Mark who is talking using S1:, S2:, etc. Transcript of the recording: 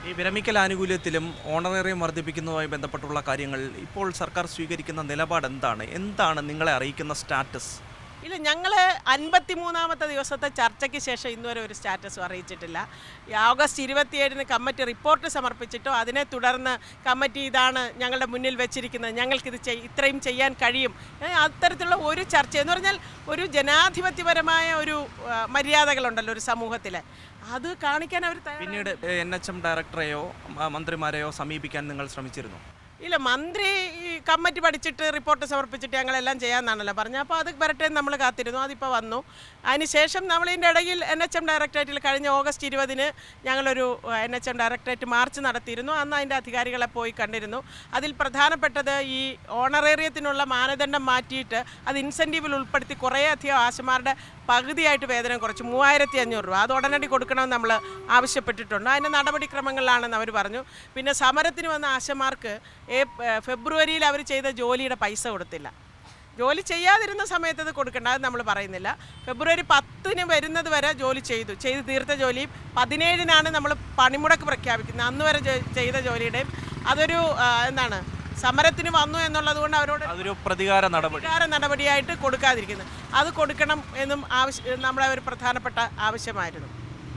S1: ഈ വിരമിക്കൽ ആനുകൂല്യത്തിലും ഓണറേറിയം വർദ്ധിപ്പിക്കുന്നതുമായി ബന്ധപ്പെട്ടുള്ള കാര്യങ്ങൾ ഇപ്പോൾ സർക്കാർ സ്വീകരിക്കുന്ന നിലപാട് എന്താണ് നിങ്ങളെ അറിയിക്കുന്ന സ്റ്റാറ്റസ്?
S2: ഇല്ല, ഞങ്ങൾ 53-ാമത്തെ ദിവസത്തെ ചർച്ചയ്ക്ക് ശേഷം ഇന്നുവരെ ഒരു സ്റ്റാറ്റസും അറിയിച്ചിട്ടില്ല. ഓഗസ്റ്റ് 27-ന് കമ്മിറ്റി റിപ്പോർട്ട് സമർപ്പിച്ചിട്ടോ അതിനെ തുടർന്ന് കമ്മിറ്റി ഇതാണ് ഞങ്ങളുടെ മുന്നിൽ വെച്ചിരിക്കുന്നത്, ഞങ്ങൾക്കിത് ഇത്രയും ചെയ്യാൻ കഴിയും, അത്തരത്തിലുള്ള ഒരു ചർച്ച എന്ന് പറഞ്ഞാൽ ഒരു ജനാധിപത്യപരമായ ഒരു മര്യാദകളുണ്ടല്ലോ ഒരു സമൂഹത്തിൽ, അത് കാണിക്കാൻ അവർ
S1: പിന്നീട് NHM ഡയറക്ടറെയോ മന്ത്രിമാരെയോ സമീപിക്കാൻ നിങ്ങൾ ശ്രമിച്ചിരുന്നു?
S2: ഇല്ല, മന്ത്രി കമ്മിറ്റി പഠിച്ചിട്ട് റിപ്പോർട്ട് സമർപ്പിച്ചിട്ട് ഞങ്ങളെല്ലാം ചെയ്യാമെന്നാണല്ലോ പറഞ്ഞത്. അപ്പോൾ അത് വരട്ടെ നമ്മൾ കാത്തിരുന്നു. അതിപ്പോൾ വന്നു. അതിനുശേഷം നമ്മളിതിൻ്റെ ഇടയിൽ NHM ഡയറക്ടറേറ്റിൽ കഴിഞ്ഞ ഓഗസ്റ്റ് 20-ന് ഞങ്ങളൊരു NHM ഡയറക്ടറേറ്റ് മാർച്ച് നടത്തിയിരുന്നു. അന്ന് അതിൻ്റെ അധികാരികളെ പോയി കണ്ടിരുന്നു. അതിൽ പ്രധാനപ്പെട്ടത് ഈ ഓണറേറിയത്തിനുള്ള മാനദണ്ഡം മാറ്റിയിട്ട് അത് ഇൻസെൻറ്റീവിൽ ഉൾപ്പെടുത്തി കുറേയധികം ആശമാരുടെ പകുതിയായിട്ട് വേതനം കുറച്ച് 3500 രൂപ അത് ഉടനടി കൊടുക്കണമെന്ന് നമ്മൾ ആവശ്യപ്പെട്ടിട്ടുണ്ട്. അതിൻ്റെ നടപടിക്രമങ്ങളിലാണെന്ന് അവർ പറഞ്ഞു. പിന്നെ സമരത്തിന് വന്ന ആശമാർക്ക് ഫെബ്രുവരിയിൽ അവർ ചെയ്ത ജോലിയുടെ പൈസ കൊടുത്തില്ല. ജോലി ചെയ്യാതിരുന്ന സമയത്ത് അത് കൊടുക്കേണ്ട, അത് നമ്മൾ പറയുന്നില്ല. ഫെബ്രുവരി 10-ന് വരുന്നത് വരെ ജോലി ചെയ്ത് തീർത്ത ജോലിയും 17-നാണ് നമ്മൾ പണിമുടക്ക് പ്രഖ്യാപിക്കുന്നത്. അന്ന് വരെ ചെയ്ത ജോലിയുടെയും അതൊരു സമരത്തിന് വന്നു എന്നുള്ളത് കൊണ്ട് അവരോട്
S1: അതൊരു പ്രതികാര
S2: നടപടിയായിട്ട് കൊടുക്കാതിരിക്കുന്നത്, അത് കൊടുക്കണം എന്നും നമ്മളെ ഒരു പ്രധാനപ്പെട്ട ആവശ്യമായിരുന്നു.